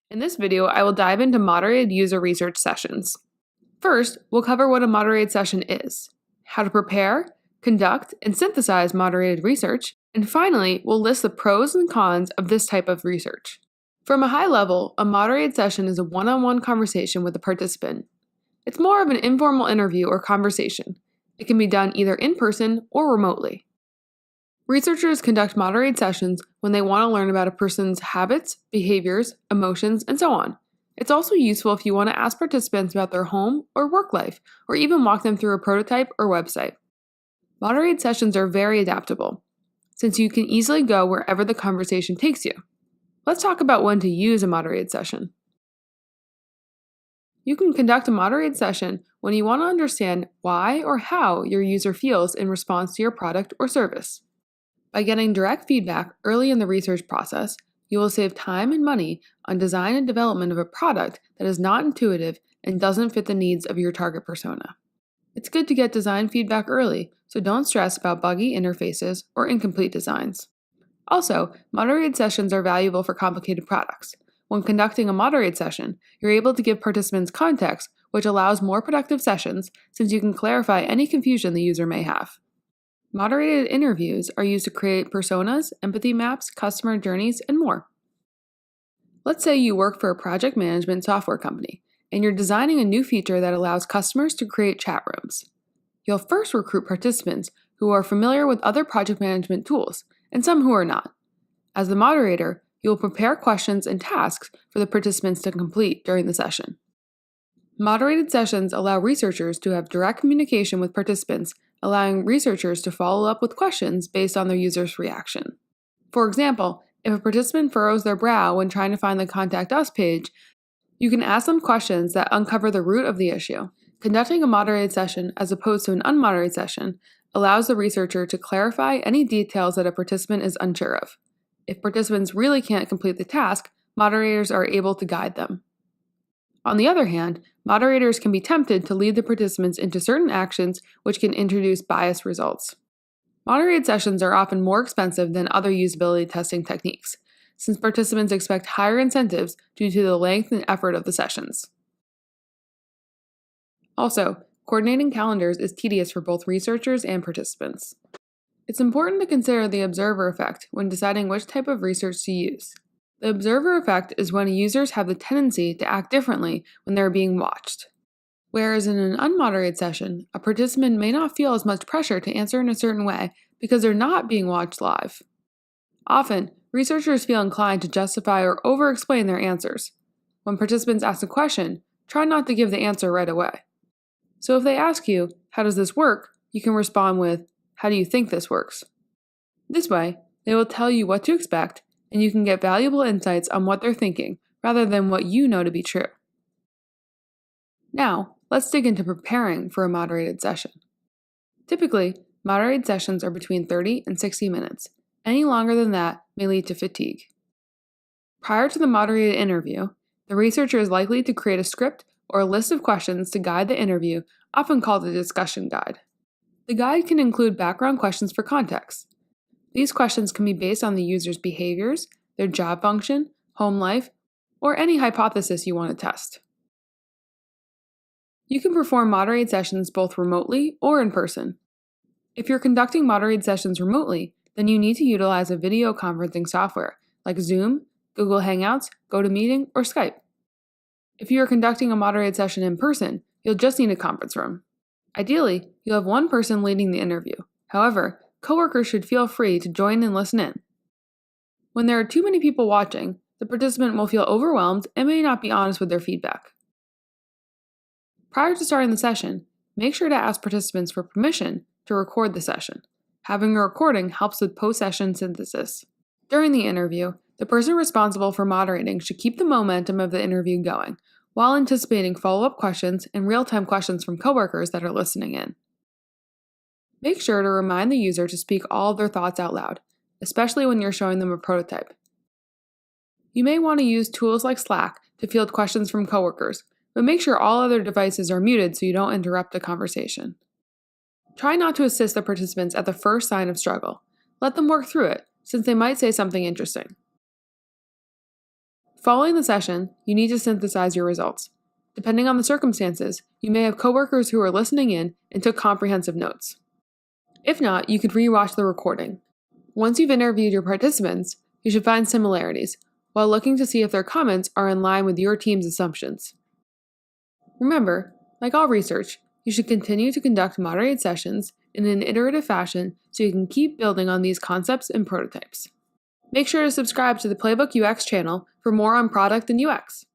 In this video, I will dive into moderated user research sessions. First, we'll cover what a moderated session is, how to prepare, conduct, and synthesize moderated research, and finally, we'll list the pros and cons of this type of research. From a high level, a moderated session is a one-on-one conversation with a participant. It's more of an informal interview or conversation. It can be done either in person or remotely. Researchers conduct moderated sessions when they want to learn about a person's habits, behaviors, emotions, and so on. It's also useful if you want to ask participants about their home or work life, or even walk them through a prototype or website. Moderated sessions are very adaptable, since you can easily go wherever the conversation takes you. Let's talk about when to use a moderated session. You can conduct a moderated session when you want to understand why or how your user feels in response to your product or service. By getting direct feedback early in the research process, you will save time and money on design and development of a product that is not intuitive and doesn't fit the needs of your target persona. It's good to get design feedback early, so don't stress about buggy interfaces or incomplete designs. Also, moderated sessions are valuable for complicated products. When conducting a moderated session, you're able to give participants context, which allows more productive sessions since you can clarify any confusion the user may have. Moderated interviews are used to create personas, empathy maps, customer journeys, and more. Let's say you work for a project management software company, and you're designing a new feature that allows customers to create chat rooms. You'll first recruit participants who are familiar with other project management tools, and some who are not. As the moderator, you will prepare questions and tasks for the participants to complete during the session. Moderated sessions allow researchers to have direct communication with participants, allowing researchers to follow up with questions based on their user's reaction. For example, if a participant furrows their brow when trying to find the Contact Us page, you can ask them questions that uncover the root of the issue. Conducting a moderated session as opposed to an unmoderated session allows the researcher to clarify any details that a participant is unsure of. If participants really can't complete the task, moderators are able to guide them. On the other hand, moderators can be tempted to lead the participants into certain actions which can introduce biased results. Moderated sessions are often more expensive than other usability testing techniques, since participants expect higher incentives due to the length and effort of the sessions. Also, coordinating calendars is tedious for both researchers and participants. It's important to consider the observer effect when deciding which type of research to use. The observer effect is when users have the tendency to act differently when they're being watched. Whereas in an unmoderated session, a participant may not feel as much pressure to answer in a certain way because they're not being watched live. Often, researchers feel inclined to justify or over-explain their answers. When participants ask a question, try not to give the answer right away. So if they ask you, "How does this work?" you can respond with, "How do you think this works?" This way, they will tell you what to expect, and you can get valuable insights on what they're thinking rather than what you know to be true. Now, let's dig into preparing for a moderated session. Typically, moderated sessions are between 30 and 60 minutes. Any longer than that may lead to fatigue. Prior to the moderated interview, the researcher is likely to create a script or a list of questions to guide the interview, often called a discussion guide. The guide can include background questions for context. These questions can be based on the user's behaviors, their job function, home life, or any hypothesis you want to test. You can perform moderated sessions both remotely or in person. If you're conducting moderated sessions remotely, then you need to utilize a video conferencing software like Zoom, Google Hangouts, GoToMeeting, or Skype. If you are conducting a moderated session in person, you'll just need a conference room. Ideally, you'll have one person leading the interview. However, coworkers should feel free to join and listen in. When there are too many people watching, the participant will feel overwhelmed and may not be honest with their feedback. Prior to starting the session, make sure to ask participants for permission to record the session. Having a recording helps with post-session synthesis. During the interview, the person responsible for moderating should keep the momentum of the interview going, while anticipating follow-up questions and real-time questions from coworkers that are listening in. Make sure to remind the user to speak all of their thoughts out loud, especially when you're showing them a prototype. You may want to use tools like Slack to field questions from coworkers, but make sure all other devices are muted so you don't interrupt the conversation. Try not to assist the participants at the first sign of struggle. Let them work through it, since they might say something interesting. Following the session, you need to synthesize your results. Depending on the circumstances, you may have coworkers who are listening in and took comprehensive notes. If not, you could rewatch the recording. Once you've interviewed your participants, you should find similarities, while looking to see if their comments are in line with your team's assumptions. Remember, like all research, you should continue to conduct moderated sessions in an iterative fashion so you can keep building on these concepts and prototypes. Make sure to subscribe to the Playbook UX channel for more on product and UX.